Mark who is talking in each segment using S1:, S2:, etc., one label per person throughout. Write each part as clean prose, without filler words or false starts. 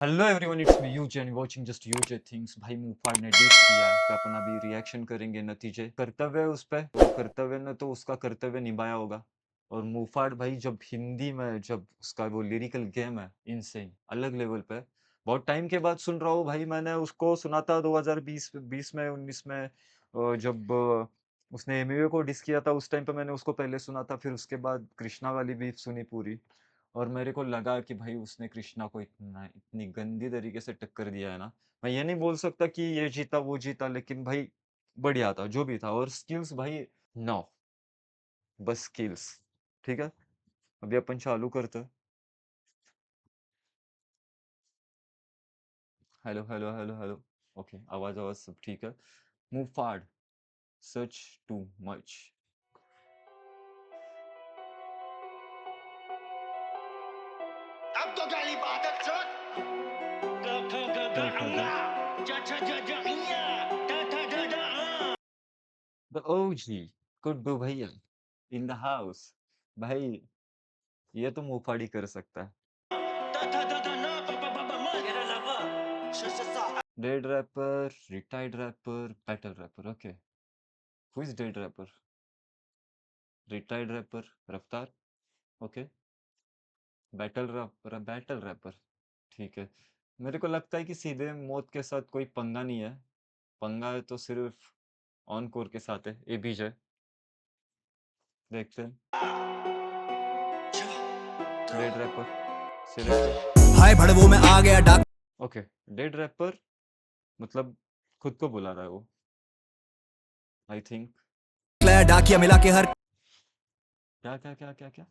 S1: Hello everyone, it's me use and watching just use things. भाई मुफाड़ ने dish किया है तो अपन अभी रिएक्शन करेंगे। नतीजे कर्तव्य है उस पे, वो कर्तव्य ने तो उसका कर्तव्य निभाया होगा। और मुफाड़ भाई जब हिंदी में जब उसका वो लिरिकल गेम है इनसेन अलग लेवल पे। बहुत टाइम के बाद सुन रहा हूँ भाई। मैंने उसको सुना था 2020 20 में 19 में जब उसने एमिवे को डिस किया था। उस टाइम पे मैंने उसको पहले सुना था, फिर उसके बाद कृष्णा वाली भी सुनी पूरी। और मेरे को लगा कि भाई उसने कृष्णा को इतनी गंदी तरीके से टक्कर दिया है ना। मैं ये नहीं बोल सकता कि ये जीता वो जीता, लेकिन भाई बढ़िया था जो भी था। और स्किल्स भाई, नो, बस स्किल्स। ठीक है, अभी अपन चालू करते हैं। Hello hello hello hello. Okay, आवाज आवाज सब ठीक है। मूव फाड़, सच टू मच।
S2: अब तो गाली बात सर।
S1: द ओजी कुड्डू भैया इन द हाउस। भाई ये तो मुंह फाड़ी कर सकता है। Dead rapper, retired rapper, battle rapper. Okay, who is dead rapper? Retired rapper Raftaar. Okay, battle rapper. ठीक है। मेरे को लगता है कि सीधे मौत के साथ कोई पंगा नहीं है। पंगा है तो सिर्फ ऑन कोर के साथ है। ए बीजे देखते हैं। Dead rapper, seriously.
S2: हाय भड़वो में आ गया डाक
S1: ओके, डेड रैपर मतलब खुद को बुला रहा है वो, आई थिंक।
S2: डाकिया मिला के हर
S1: क्या क्या क्या क्या क्या?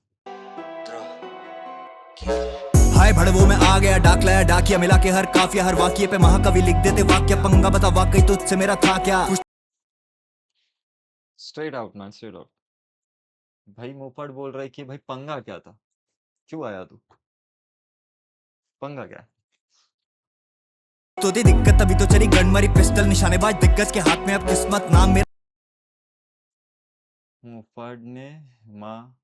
S2: हाय भड़वो में आ गया डाक लाया डाकिया मिला के हर काफिया हर वाक्य पे महाकवि लिख देते वाक्य पंगा बता वाकई तुझसे मेरा था क्या कुछ
S1: straight out man, straight out. भाई मोपड़ बोल रहा है कि भाई पंगा क्या था, क्यों आया तू, पंगा क्या?
S2: तो दे दिक्कत तभी तो चली गनमरी पिस्टल निशानेबाज दिग्गज के हाथ में अब किस्मत नाम
S1: मोपड़ ने माँ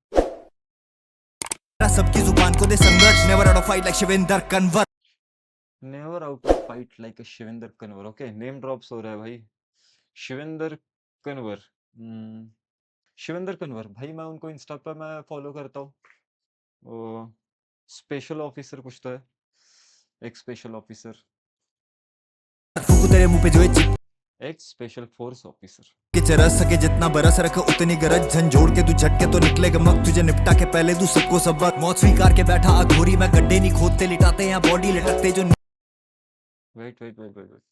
S2: मेरा सबकी जुबान को दे संघर्ष never out of fight like Shivendra Kanwar
S1: never out of fight like a Shivendra Kanwar. Okay, name drops हो रहा है भाई। शिवेंद्र कन्वर। शिवेंद्र कन्वर भाई, मैं उनको इंस्टा पे मैं फॉलो करता हूँ। स्पेशल ऑफिसर कुछ तो है, एक स्पेशल ऑफिसर,
S2: फूकू तेरे मुंह पे जो है चिप
S1: एक स्पेशल फोर्स ऑफिसर।
S2: के चरस सके जितना बरस रख उतनी गरज झंझोड़ के तू झटके तो निकलेगा मग तुझे निपटा के पहले तू सबको सबक मौत स्वीकार के बैठा अघोरी में गड्ढे नहीं खोदते लिटाते हैं बॉडी लटकते जो
S1: weight weight weight weight weight.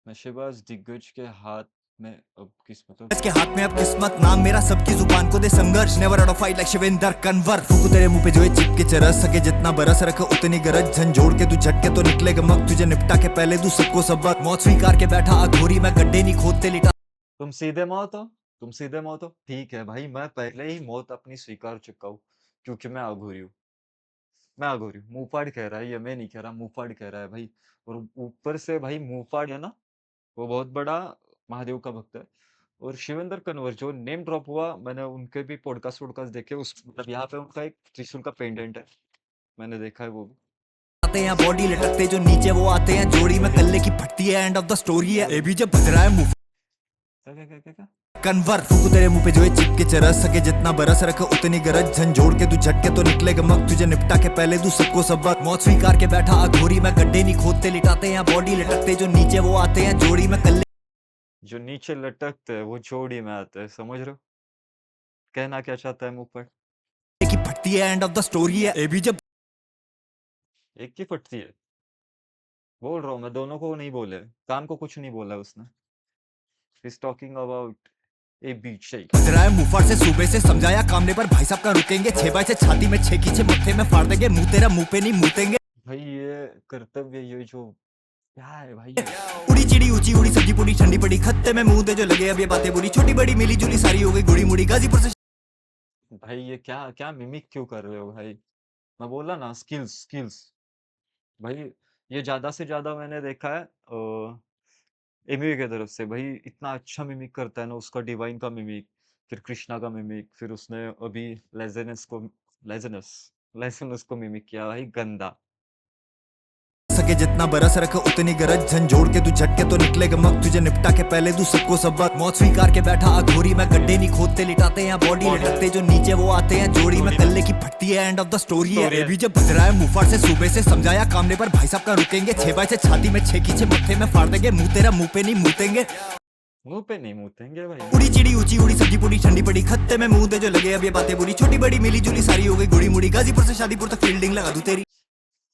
S1: नशेबाज दिग्गज के हाथ में अब किस्मत।
S2: के हाथ में अब किस्मत नाम मेरा सबकी जुबान को दे संघर्ष never out of fight like Shivendra Kanwar फूकू तेरे मुंह पे जो है चिपके चरस सके जितना बरस रख उतनी गरज झंझोड़ के तू झटके तो निकलेगा मग तुझे निपटा के पहले तू सबको सबक मौत स्वीकार के बैठा अघोरी में गड्ढे नहीं खोदते लिटा
S1: तुम सीधे मौत हो, तुम सीधे मौत हो। ठीक है भाई, मैं पहले ही मौत अपनी स्वीकार चुका हूँ, क्योंकि मैं अघोरी हूँ। मैं अघोरी हूँ, मुंहफाड़ कह रहा है, ये मैं नहीं कह रहा, मुंहफाड़ कह रहा है भाई। और ऊपर से भाई मुंहफाड़ है ना, वो बहुत बड़ा महादेव का भक्त है। और शिवेंद्र कन्वर जो नेम ड्रॉप हुआ, मैंने उनके भी पॉडकास्ट वोडकास्ट देखे। उस मतलब यहाँ पे उनका एक त्रिशूल का पेंडेंट है, मैंने देखा है वो भी।
S2: हैं बॉडी लटकते जो नीचे वो आते हैं जोड़ी में
S1: अरे
S2: कल्ले की फटती है एंड ऑफ द स्टोरी है ये भी जब बज रहा है मुंह
S1: क्या क्या क्या क्या क्या?
S2: कन्वर फूकू तेरे मुंह पे जो है चिपके चरस सके जितना बरस रख उतनी गरज झंझोड़ के तू झटके तो निकलेगा मग तुझे निपटा के पहले तू सबको सबक मौत स्वीकार के बैठा अघोरी में गड्ढे नहीं खोदते लिटाते हैं बॉडी लटकते जो नीचे वो आते हैं जोड़ी में कल्ले
S1: जो नीचे लटकते हैं वो जोड़ी में आते हैं, समझ रहे हो? कहना क्या चाहता है मुंह पर?
S2: की फटती है एंड ऑफ द स्टोरी है ये भी जब
S1: एक की फटती है, बोल रहा हूँ मैं, दोनों को नहीं बोले, कान को कुछ नहीं बोला उसने। Is talking about A beach shake.
S2: बज रहा है मुंह से सूबे से समझाया कामने पर भाई साहब का रुकेंगे 6 बार से छाती में 6 की 6 मत्थे में फाड़ देंगे मुंह तेरा मुंह पे नहीं मुतेंगे
S1: भाई ये कर्तव्य, ये जो क्या है भाई ये?
S2: उड़ी चिड़ी ऊंची उड़ी सब्जी पूरी ठंडी पड़ी खत्ते में मुंह दे जो लगे अब ये बातें बुरी छोटी बड़ी मिली जुली सारी हो गई गुड़ी मुड़ी गाजीपुर से
S1: भाई ये क्या क्या मिमिक क्यों कर रहे हो भाई? मैं बोला ना, स्किल्स स्किल्स। भाई ये ज्यादा से ज्यादा मैंने देखा है एमिवे की तरफ से। भाई इतना अच्छा मिमिक करता है ना, उसका डिवाइन का मिमिक, फिर कृष्णा का मिमिक, फिर उसने अभी लेजेनस को लेजेनस लेजेनस को मिमिक किया भाई, गंदा।
S2: सके जितना बरस रख उतनी गरज झंझोड़ के तू झटके तो निकलेगा मग तुझे निपटा के पहले तू सबको सबक मौत स्वीकार के बैठा अघोरी में गड्ढे नहीं खोदते लिटाते हैं बॉडी लटकते जो नीचे वो आते हैं जोड़ी में गले की फटती है एंड ऑफ द स्टोरी है अभी जब बज रहा है मुफाड़ से सुबह से समझाया कामने पर भाई साहब का रुकेंगे 6 बाय से छाती में 6 खींचे मत्थे में फाड़ देंगे मुंह तेरा मुंह पे नहीं मूतेंगे
S1: मुंह पे नहीं मूतेंगे भाई।
S2: उड़ी चिड़ी ऊंची उड़ी सब्जी पूरी ठंडी पड़ी खत्ते में मुंह दे जो लगे अब ये बातें बुरी छोटी बड़ी मिली जुली सारी हो गई गुड़ी मुड़ी गाजीपुर से शादीपुर तक फील्डिंग लगा दूं तेरी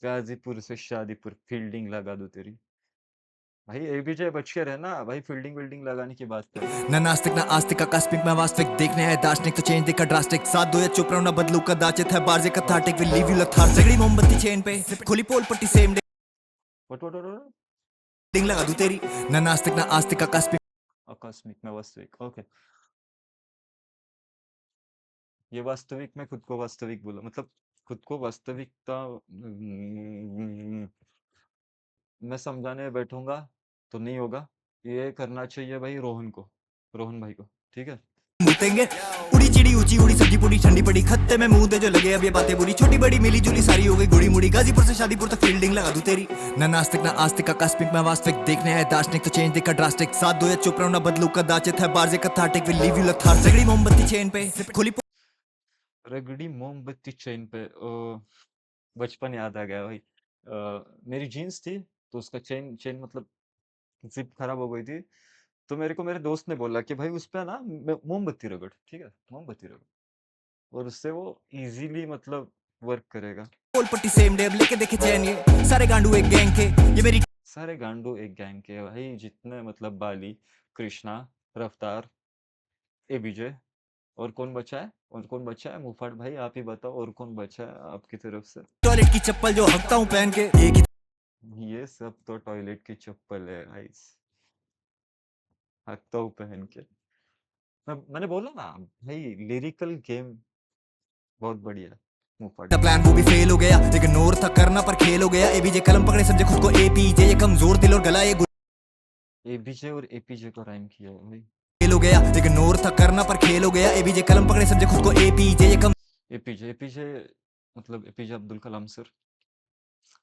S1: गाजीपुर से शादीपुर फील्डिंग लगा दो तेरी। भाई एबीजे बच के रहना भाई, फील्डिंग विल्डिंग लगाने की बात कर।
S2: ना नास्तिक ना आस्तिक आकस्मिक मैं वास्तविक देखने है दार्शनिक तो चेंज देखा ड्रास्टिक साथ दो या चुप रहो ना बदलू कदाचित है बार्जे कथाटिक विल लीव यू लथार्जिक झगड़ी मोमबत्ती चेन पे खुली पोल पट्टी सेम
S1: what?
S2: डिंग लगा दूं तेरी ना नास्तिक ना आस्तिक आकस्मिक
S1: आकस्मिक में वास्तविक, ओके। ये वास्तविक में खुद को वास्तविक बोला, मतलब खुद को वास्तविकता मैं समझाने बैठूंगा तो नहीं होगा। ये करना चाहिए भाई रोहन भाई को, ठीक है।
S2: मूतेंगे उड़ी चिड़ी ऊंची उड़ी सब्जी पूरी ठंडी पड़ी खत्ते में मुंह दे जो लगे अब ये बातें बुरी छोटी बड़ी मिली जुली सारी हो गई गुड़ी मुड़ी गाजीपुर से शादीपुर तक फील्डिंग लगा दूं तेरी ना नास्तिक ना आस्तिक आकस्मिक मैं वास्तविक देखने है दार्शनिक तो चेंज देखा ड्रास्टिक साथ दो या चुप रहो ना बदलू कदाचित है बार्जे कथाटिक विल लीव यू लथार्जिक झगड़ी मोमबत्ती चेन पे खुली
S1: रगड़ी मोमबत्ती चेन पे बचपन याद आ गया भाई। मेरी जीन्स थी तो उसका चेन मतलब जिप खराब हो गई थी, तो मेरे को मेरे दोस्त ने बोला कि भाई उस पे ना मोमबत्ती रगड़, ठीक है, मोमबत्ती रगड़ और उससे वो इजीली मतलब वर्क करेगा।
S2: पोल पट्टी सेम डे अब लेके देखे चैन ये सारे गांडू एक गैंग के ये मेरी
S1: सारे गांडू एक गैंग के भाई, जितने मतलब बाली, कृष्णा, रफ्तार, एबीजे और कौन बचा है मुफाड़ भाई, आप ही बताओ और कौन बचा है आपकी तरफ से।
S2: टॉयलेट की चप्पल जो हकता हूँ पहन के एक ही
S1: ये सब तो टॉयलेट की चप्पल है गाइस, हकता हूँ पहन के। मैंने बोला ना भाई, लिरिकल गेम बहुत बढ़िया है मुफाड़।
S2: प्लान वो भी फेल हो गया इग्नोर था करना पर खेल हो गया एबीजे कलम पकड़े समझे खुद को एपीजे ये कमजोर दिल और गला ये
S1: एबीजे और एपीजे को राइम किया है भाई।
S2: फेल हो गया इग्नोर था करना पर खेल हो गया एबीजे कलम पकड़े समझे खुद को एपीजे ये
S1: एपीजे मतलब APJ Abdul Kalam sir.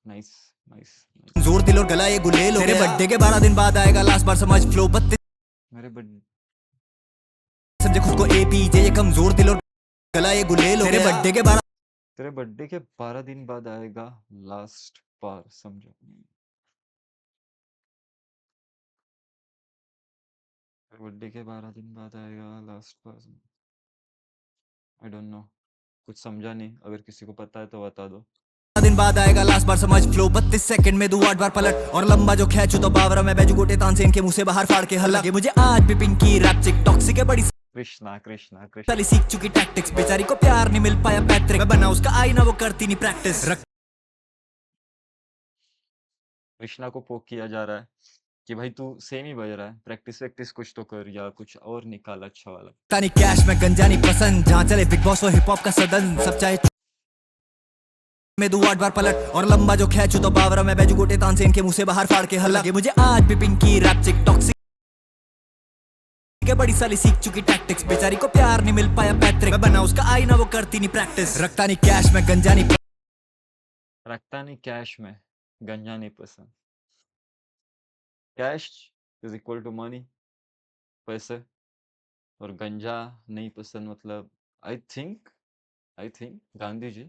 S1: Nice nice.
S2: कमजोर दिल और गला ये गुलेल हो गया। तेरे बर्थडे के 12 दिन बाद आएगा लास्ट बार समझ फ्लो 32
S1: मेरे बर्थडे
S2: समझे खुद को एपीजे ये कमजोर दिल और गला ये गुलेल हो गया।
S1: तेरे बर्थडे के 12 दिन बाद आएगा लास्ट बार समझो। तेरे बर्थडे के 12 दिन बाद आएगा last bar. I don't know, कुछ समझा नहीं, अगर किसी को पता है तो बता दो।
S2: दिन बाद आएगा लास्ट बार समझ फ्लो 32 सेकंड में 8 बार पलट और लंबा जो खैचू तो बावरा में बैजू गोटे तानसेन के मुंह से बाहर फाड़ के हल्ला मुझे आज भी पिंकी रैप्चिक टॉक्सिक है बड़ी
S1: कृष्णा
S2: चली सीख चुकी टैक्टिक्स बेचारी को प्यार नहीं मिल पाया पैट्रिक मैं बना उसका आईना वो करती नहीं प्रैक्टिस
S1: कृष्णा को पोक किया जा रहा है कि भाई तू सेम ही बज रहा है, प्रैक्टिस कुछ तो कर या कुछ और निकाल अच्छा वाला।
S2: तानी कैश में गंजा नहीं पसंद जहाँ चले बिग बॉस और हिप हॉप का सदन सब चाहे में 8 बार पलट और लंबा जो खैचू तो बावरा में बैजू गोटे तानसेन के मुंह से बाहर फाड़ के हल्ला मुझे आज भी पिंकी रैप्चिक टॉक्सिक बड़ी साली सीख चुकी टैक्टिक्स बेचारी को प्यार नहीं मिल पाया पैट्रिक मैं बना उसका आईना वो करती नहीं प्रैक्टिस रखता नहीं कैश में गंजा नहीं
S1: पसंद। Cash is equal to money, पैसे, और गंजा नहीं पसंद मतलब आई थिंक गांधी जी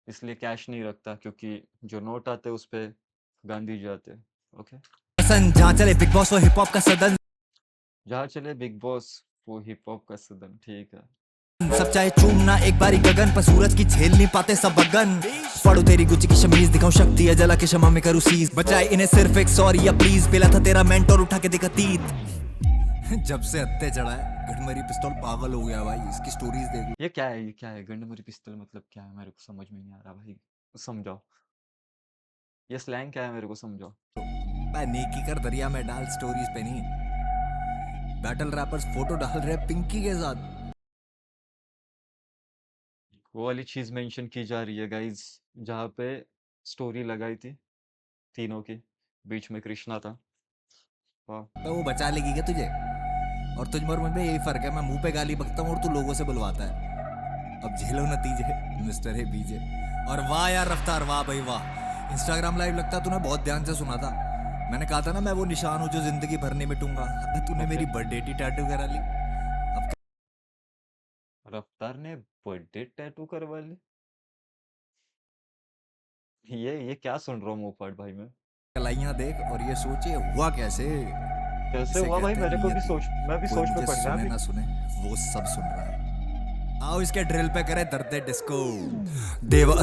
S1: इसलिए कैश नहीं रखता क्योंकि जो नोट आते उस पे गांधी जी आते। ओके,
S2: जहाँ चले बिग बॉस और हिप हॉप का सदन
S1: जहाँ चले बिग बॉस वो हिप हॉप का सदन, ठीक है।
S2: सब चाहे चूमना एक बारी गगन पर सूरज की झेल नहीं पाते सब बगन फाड़ो तेरी गुच्ची की शमीज दिखाऊं शक्ति है जला के क्षमा में करूं सीज बचाए इन्हें सिर्फ एक सॉरी या प्लीज पेला था तेरा मेंटोर उठा के दिखा तीत जब से हत्ते चढ़ा है गंडमरी पिस्तौल पागल हो गया भाई इसकी स्टोरीज देख
S1: ये क्या है गंडमरी पिस्तौल मतलब क्या है, मेरे को समझ में नहीं आ रहा भाई, समझाओ। ये स्लैंग क्या है मेरे को समझाओ।
S2: भाई नेकी कर दरिया में डाल स्टोरीज पे नहीं बैटल रैपर्स फोटो डाल रहे पिंकी के साथ
S1: वो वाली चीज मेंशन की जा रही है गाइज जहाँ पे स्टोरी लगाई थी तीनों की, बीच में कृष्णा था। वाह,
S2: तो वो बचा लेगी क्या तुझे? और तुझ में और मुझ में यही फर्क है, मैं मुंह पे गाली बकता हूँ और तू लोगों से बुलवाता है। अब झेलो नतीजे मिस्टर है बीजे। और वाह यार रफ्तार, वाह भाई वाह, इंस्टाग्राम लाइव लगता तूने बहुत ध्यान से सुना था। मैंने कहा था ना मैं वो निशान हूँ जो जिंदगी भर नहीं मिटूंगा। अबे तूने
S1: ओके।
S2: मेरी बर्थडे की टैटू करा ली। अब
S1: रफ्तार ने बर्थडे टैटू करवा ली। ये क्या सुन रहा हूँ मुफाट भाई मैं।
S2: कलाइयाँ देख और ये सोचे हुआ कैसे।
S1: कैसे
S2: इसे
S1: हुआ भाई,
S2: कहते हैं
S1: मेरे को भी
S2: नियति।
S1: सोच, मैं भी
S2: कोई
S1: सोच में
S2: मुझे
S1: पड़ गया
S2: सुने
S1: अभी।
S2: ना सुने, वो सब सुन रहा है। आओ इसके ड्रिल पे करे दर्द डिस्को। देव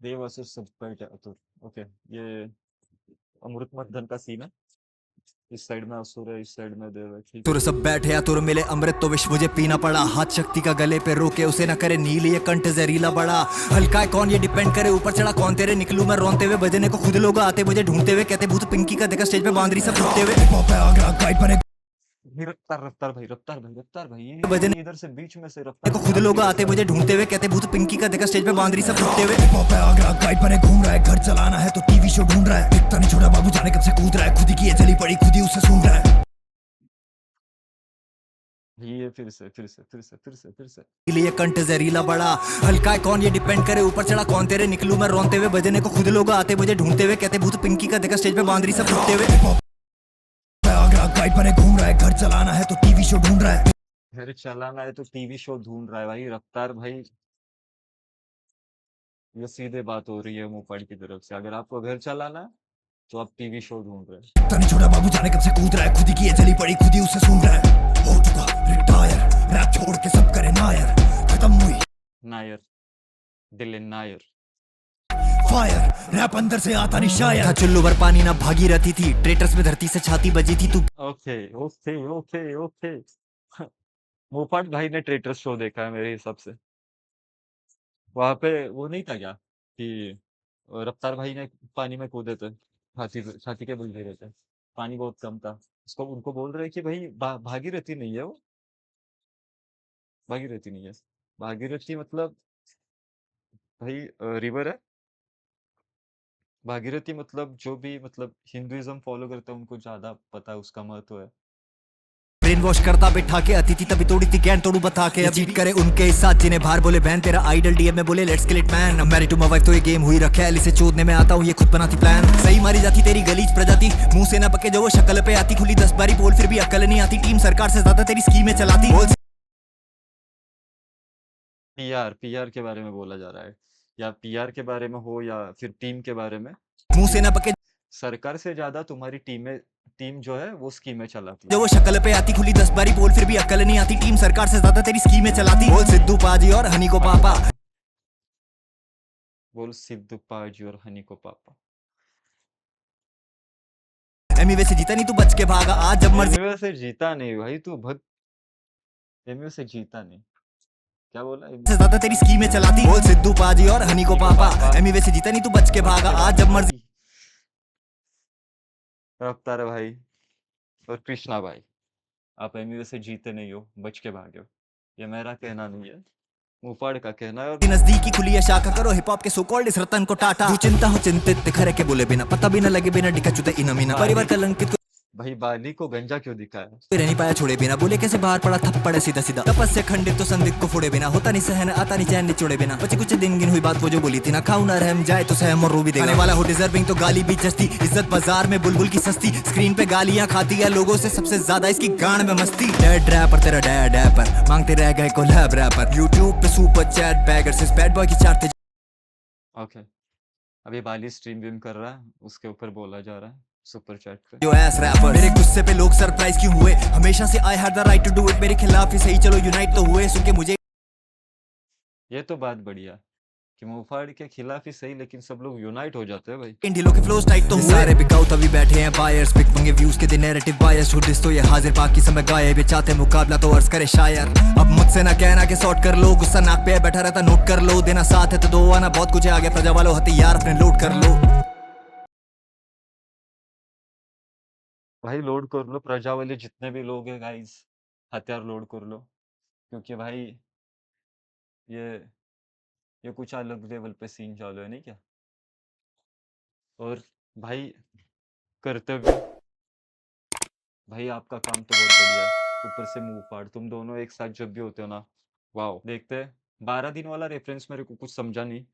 S1: देव असुर सब टैटू। ओके। ये अमृत मंथन का सीन है। इस साइड में असुर है, इस साइड में देव है, ठीक है।
S2: तुर सब बैठे या तुर मिले अमृत तो विष मुझे पीना पड़ा। हाथ शक्ति का गले पे रोके उसे ना करे नील, ये कंठ जहरीला बड़ा। हल्का है कौन ये डिपेंड करे ऊपर चढ़ा कौन तेरे। निकलूं मैं रोनते हुए बजने को खुद लोग आते मुझे ढूंढते हुए कहते भूत पिंकी का देखा स्टेज पे बांदरी सब टूटते हुए।
S1: ये रफ्तार, रफ्तार भाई, रफ्तार भाई, रफ्तार भाई,
S2: बजने
S1: ये इधर से बीच में से रफ्तार
S2: को
S1: भाई
S2: खुद
S1: आप
S2: लोग
S1: भी
S2: आते
S1: ऐसा।
S2: मुझे ढूंढते हुए कहते भूत पिंकी का देखा स्टेज पे बांदरी सब टूटते हुए। आगरा गाइड बने घूम रहा है, घर चलाना है तो टीवी शो ढूंढ रहा है। दिखता नहीं छोटा बाबू जाने कब से कूद रहा है, खुद ही की ये चली पड़ी खुद ही उसे सुन रहा है।
S1: ये फिर से, फिर से, फिर से, फिर से, फिर से।
S2: लिए कंठ जहरीला बड़ा। हल्का है कौन ये डिपेंड करे ऊपर चढ़ा कौन तेरे। निकलूं मैं रोनते हुए बजने को खुद लोग आते मुझे ढूंढते हुए कहते भूत पिंकी का देखा स्टेज पे बांदरी सब टूटते हुए। आगरा गाइड बने घूम रहा है, घर चलाना है तो टीवी शो ढूंढ रहा है।
S1: घर चलाना है तो टीवी शो ढूंढ रहा है भाई रफ्तार भाई। ये सीधे बात हो रही है मुफाट की तरफ से, अगर आपको घर चलाना है तो आप टीवी शो ढूंढ रहे हैं।
S2: तनी छोटा बाबू जाने कब से कूद रहा है, खुद ही की ये चली पड़ी खुद ही उसे सुन रहा है। हो चुका रिटायर, रैप छोड़ के सब करे नायर। खत्म हुई
S1: नायर, दिल नायर।
S2: फायर, रैप अंदर से आता नहीं शायर। था चुल्लू भर पानी ना भागी रहती थी, ट्रेटर्स में धरती से छाती बजी थी तू।
S1: Okay, okay, okay, okay. मुफाट भाई ने ट्रेटर शो देखा है मेरे हिसाब से। वहां पे वो नहीं था क्या कि रफ्तार भाई ने पानी में कूदे थे, छाती के बल गिरे थे, पानी बहुत कम था। उसको उनको बोल रहे कि भाई भागीरथी नहीं है वो, भागीरथी नहीं है। भागीरथी मतलब भाई रिवर है। भागीरथी मतलब जो भी मतलब हिंदुइज्म फॉलो करता है उनको ज्यादा पता है, उसका महत्व है।
S2: ब्रेन वॉश करता बैठा के अतिथि तभी तोड़ी थी कैन तोड़ू बता के। अब चीट करे उनके साथ जिन्हें बाहर बोले बहन तेरा आइडल, डीएम में बोले let's kill it man. Married to my wife तो ये गेम हुई रखे इसे चोदने में आता हूँ ये खुद बनाती प्लान। सही मारी जाती तेरी गलीज प्रजाति, मुंह से ना बके जो वो शक्ल पे आती। खुली 10 बारी बोल फिर भी अकल नहीं आती, टीम सरकार से ज्यादा तेरी स्कीमें चलाती। बोल
S1: पीआर, पीआर के बारे में बोला जा रहा है, या पीआर के बारे में हो या फिर टीम के बारे में।
S2: मुंह से ना बके
S1: सरकार से ज्यादा तुम्हारी टीम जो है वो स्कीमें चलाती
S2: जो
S1: है।
S2: वो शक्ल पे आती। खुली 10 बारी बोल फिर भी अकल नहीं आती, टीम सरकार से ज्यादा तेरी स्कीमें चलाती। बोल सिद्धू पाजी और हनी को पापा।
S1: बोल सिद्धू पाजी और हनी को पापा।
S2: एमी वैसे जीता नहीं तू बच के भागा आज जब मर्जी
S1: एमयू से जीता नहीं भाई तू भग, एमयू से जीता नहीं। क्या बोला
S2: से ज्यादा तेरी स्कीमें चलाती। बोल सिद्धू पाजी और हनी को पापा। एमी वैसे जीता नहीं तू बच के भागा आज जब मर्जी।
S1: रफ्तार भाई और कृष्णा भाई, आप एमयू से जीते नहीं हो, बच के भागे हो। ये मेरा कहना नहीं है, मुफाड़ का कहना है। और
S2: नजदीकी खुली है शाखा करो हिप हॉप के सो कॉल्ड इस रतन को टाटा। तू चिंता हो चिंतित खरे के बोले बिना पता भी न लगे बिना डिका चुते इना मीना। परिवार कलंकित
S1: भाई बाली को गंजा क्यों दिखाया?
S2: रह नहीं पाया छोड़े बिना, बोले कैसे बाहर पड़ा थप्पड़ सीधा सीधा। तपस से खंडित तो संदिग्ध को फोड़े बिना, होता नहीं सहन आता नहीं चैन निचोड़े बिना। बचे कुछ दिन गिन हुई बात वो जो बोली थी ना, खाऊ ना रहम जाए तो सहम और रो भी देगा। आने वाला हो डिजर्विंग तो गाली भी जस्ती, इज्जत बाजार में बुलबुल की सस्ती। स्क्रीन पे गालियां खाती है लोगों से सबसे ज्यादा इसकी गांड में मस्ती। डैड रैपर तेरा डैड रैपर मांगते रह गए कोलैब रैपर। यूट्यूब पे सुपर चैट बैगर से बैड बॉय की चाटते।
S1: ओके, अभी बाली स्ट्रीम विम कर रहा है, उसके ऊपर बोला जा रहा है सुपर चैट पे।
S2: जो एस रैपर मेरे गुस्से पे लोग सरप्राइज क्यों हुए, हमेशा से I had the right to do it. मेरे खिलाफ ही सही चलो यूनाइट तो हुए, सुन के मुझे
S1: ये तो बात बढ़िया कि मुफाड़ के खिलाफ ही सही लेकिन सब लोग यूनाइट हो जाते हैं भाई।
S2: इन ढीलों के फ्लोस टाइट तो हुए। सारे बिकाऊ तभी बैठे हैं बायर्स, पिक मंगे व्यूज के दिन नैरेटिव बायस। हो डिस तो ये हाजिर बाकी समय गायब, ये चाहते मुकाबला तो अर्ज करे शायर। अब मुझसे ना कहना कि सॉर्ट कर लो, गुस्सा नाक पे बैठा रहता नोट कर लो। देना साथ है तो दो आना बहुत कुछ है आगे, प्रजा वालों हथियार अपने लोड कर लो।
S1: भाई लोड कर लो, प्रजा वाले जितने भी लोग हैं गाइस, हथियार लोड कर लो, क्योंकि भाई ये ये कुछ अलग लेवल पे सीन चालू है नहीं क्या। और भाई कर्तव्य, भाई आपका काम तो बहुत बढ़िया है, ऊपर से मुंह फाड़, तुम दोनों एक साथ जब भी होते हो ना, वाओ, देखते हैं 12 दिन वाला रेफरेंस मेरे को कुछ समझा नहीं,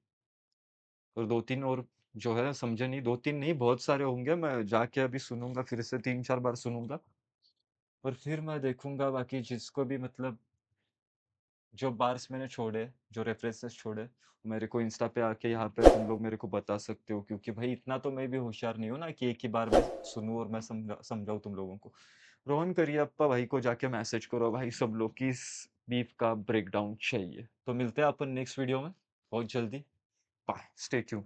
S1: और 2-3 और जो है समझे नहीं, 2-3 नहीं बहुत सारे होंगे, मैं जाके अभी सुनूँगा, फिर से 3-4 बार सुनूँगा और फिर मैं देखूँगा बाकी जिसको भी मतलब जो बार्स मैंने छोड़े, जो रेफरेंसेस छोड़े, मेरे को इंस्टा पे आके यहाँ पे तुम लोग मेरे को बता सकते हो, क्योंकि भाई इतना तो मैं भी होशियार नहीं हूँ ना कि एक ही बार में सुनूँ और मैं समझाऊँ तुम लोगों को। रोहन करियप्पा भाई को जाके मैसेज करो भाई सब लोग कि इस बीफ का ब्रेकडाउन चाहिए। तो मिलते हैं अपन नेक्स्ट वीडियो में बहुत जल्दी। Bye, stay tuned.